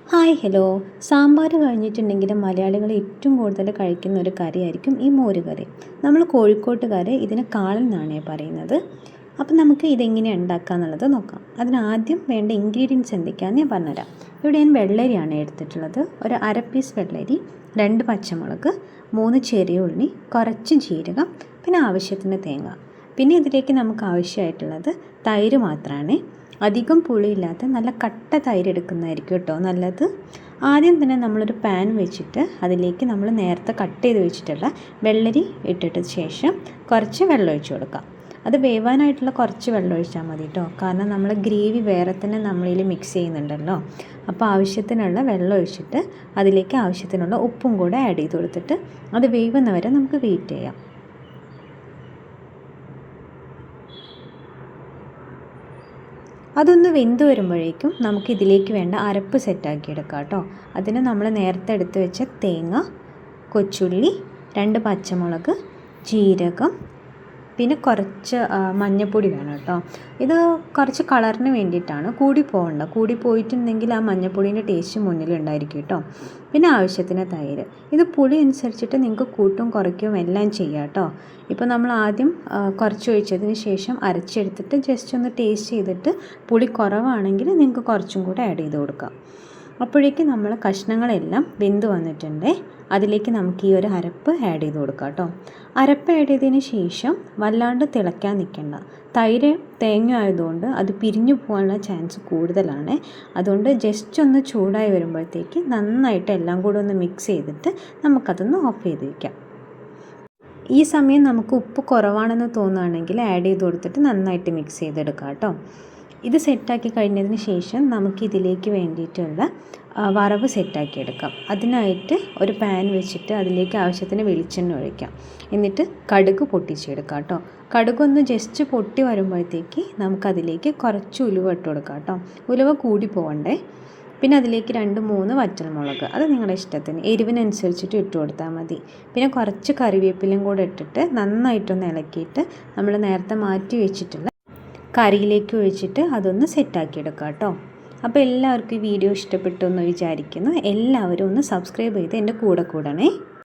Hi hello. Sambar കഴിഞ്ഞിട്ടുണ്ടെങ്കിലും മലയാളികൾ ഏറ്റവും കൂടുതൽ കഴിക്കുന്ന ഒരു കറിയായിരിക്കും ഈ മോര് കറി. നമ്മൾ കോഴിക്കോട്ടുകാർ ഇതിന് കാളൻ എന്നാണ് പറയുന്നത്. അപ്പം നമുക്ക് ഇതെങ്ങനെയാണ് ഉണ്ടാക്കുക എന്നുള്ളത് നോക്കാം. അതിനാദ്യം വേണ്ട ഇൻഗ്രീഡിയൻസ് എന്തൊക്കെയാണെന്ന് ഞാൻ പറഞ്ഞുതരാം. ഇവിടെ ഞാൻ വെള്ളരിയാണ് എടുത്തിട്ടുള്ളത്. ഒരു അര പീസ് വെള്ളരി, 2 പച്ചമുളക്, 3 ചെറിയ ഉള്ളി, കുറച്ച് ജീരകം, പിന്നെ ആവശ്യത്തിന് തേങ്ങ. പിന്നെ ഇതിലേക്ക് നമുക്ക് ആവശ്യമായിട്ടുള്ളത് തൈര് മാത്രമാണ്. അധികം പുളിയില്ലാത്ത നല്ല കട്ട തൈര് എടുക്കുന്നതായിരിക്കും കേട്ടോ നല്ലത്. ആദ്യം തന്നെ നമ്മളൊരു പാൻ വെച്ചിട്ട് അതിലേക്ക് നമ്മൾ നേരത്തെ കട്ട് ചെയ്ത് വെച്ചിട്ടുള്ള വെള്ളരി ഇട്ടിട്ട് ശേഷം കുറച്ച് വെള്ളം ഒഴിച്ച് കൊടുക്കാം. അത് വേവാനായിട്ടുള്ള കുറച്ച് വെള്ളം ഒഴിച്ചാൽ മതി കേട്ടോ. കാരണം നമ്മൾ ഗ്രേവി വേറെ തന്നെ നമ്മളിൽ മിക്സ് ചെയ്യുന്നുണ്ടല്ലോ. അപ്പോൾ ആവശ്യത്തിനുള്ള വെള്ളം ഒഴിച്ചിട്ട് അതിലേക്ക് ആവശ്യത്തിനുള്ള ഉപ്പും കൂടെ ആഡ് ചെയ്ത് കൊടുത്തിട്ട് അത് വേവുന്നവരെ നമുക്ക് വെയിറ്റ് ചെയ്യാം. അതൊന്ന് വെന്ത് വരുമ്പോഴേക്കും നമുക്ക് ഇതിലേക്ക് വേണ്ട അരപ്പ് സെറ്റാക്കി എടുക്കാം കേട്ടോ. അതിന് നമ്മൾ നേരത്തെ എടുത്ത് വെച്ച തേങ്ങ, കൊച്ചുള്ളി, 2 പച്ചമുളക്, ജീരകം, പിന്നെ കുറച്ച് മഞ്ഞൾപ്പൊടി വേണം കേട്ടോ. ഇത് കുറച്ച് കളറിന് വേണ്ടിയിട്ടാണ്, കൂടി പോയിട്ടുണ്ടെങ്കിൽ ആ മഞ്ഞൾപ്പൊടീൻ്റെ ടേസ്റ്റ് മുന്നിലുണ്ടായിരിക്കും കേട്ടോ. പിന്നെ ആവശ്യത്തിന് തൈര്. ഇത് പുളി അനുസരിച്ചിട്ട് നിങ്ങൾക്ക് കൂട്ടും കുറയ്ക്കും എല്ലാം ചെയ്യാം കേട്ടോ. ഇപ്പോൾ നമ്മൾ ആദ്യം കുറച്ച് ഒഴിച്ചതിന് ശേഷം അരച്ചെടുത്തിട്ട് ജസ്റ്റ് ഒന്ന് ടേസ്റ്റ് ചെയ്തിട്ട് പുളി കുറവാണെങ്കിൽ നിങ്ങൾക്ക് കുറച്ചും കൂടെ ആഡ് ചെയ്ത് കൊടുക്കാം. അപ്പോഴേക്കും നമ്മൾ കഷ്ണങ്ങളെല്ലാം വെന്ത് വന്നിട്ടുണ്ട്. അതിലേക്ക് നമുക്ക് ഈ ഒരു അരപ്പ് ആഡ് ചെയ്ത് കൊടുക്കാം കേട്ടോ. അരപ്പ് ആഡ് ചെയ്തതിന് ശേഷം വല്ലാണ്ട് തിളയ്ക്കാൻ നിൽക്കേണ്ട. തൈര് തേങ്ങ ആയതുകൊണ്ട് അത് പിരിഞ്ഞു പോകാനുള്ള ചാൻസ് കൂടുതലാണ്. അതുകൊണ്ട് ജസ്റ്റ് ഒന്ന് ചൂടായി വരുമ്പോഴത്തേക്ക് നന്നായിട്ട് എല്ലാം കൂടെ ഒന്ന് മിക്സ് ചെയ്തിട്ട് നമുക്കതൊന്ന് ഓഫ് ചെയ്ത് വയ്ക്കാം. ഈ സമയം നമുക്ക് ഉപ്പ് കുറവാണെന്ന് തോന്നുകയാണെങ്കിൽ ആഡ് ചെയ്ത് കൊടുത്തിട്ട് നന്നായിട്ട് മിക്സ് ചെയ്തെടുക്കാം കേട്ടോ. ഇത് സെറ്റാക്കി കഴിഞ്ഞതിന് ശേഷം നമുക്കിതിലേക്ക് വേണ്ടിയിട്ടുള്ള വറവ് സെറ്റാക്കി എടുക്കാം. അതിനായിട്ട് ഒരു പാൻ വെച്ചിട്ട് അതിലേക്ക് ആവശ്യത്തിന് വെളിച്ചെണ്ണ ഒഴിക്കാം. എന്നിട്ട് കടുക് പൊട്ടിച്ചെടുക്കാം കേട്ടോ. കടുകൊന്ന് ജസ്റ്റ് പൊട്ടി വരുമ്പോഴത്തേക്ക് നമുക്കതിലേക്ക് കുറച്ച് ഉലുവ ഇട്ട് കൊടുക്കാം കേട്ടോ. ഉലുവ കൂടി പോകണ്ടേ. പിന്നെ അതിലേക്ക് 2-3 വറ്റൽമുളക്, അത് നിങ്ങളുടെ ഇഷ്ടത്തിന് എരിവിനനുസരിച്ചിട്ട് ഇട്ട് കൊടുത്താൽ മതി. പിന്നെ കുറച്ച് കറിവേപ്പിലയും കൂടെ ഇട്ടിട്ട് നന്നായിട്ടൊന്ന് ഇളക്കിയിട്ട് നമ്മൾ നേരത്തെ മാറ്റി വെച്ചിട്ടുള്ള കറിയിലേക്ക് ഒഴിച്ചിട്ട് അതൊന്ന് സെറ്റാക്കി എടുക്കാം കേട്ടോ. അപ്പോൾ എല്ലാവർക്കും ഈ വീഡിയോ ഇഷ്ടപ്പെട്ടു എന്ന് വിചാരിക്കുന്നു. എല്ലാവരും ഒന്ന് സബ്സ്ക്രൈബ് ചെയ്ത് എൻ്റെ കൂടെ കൂടണേ.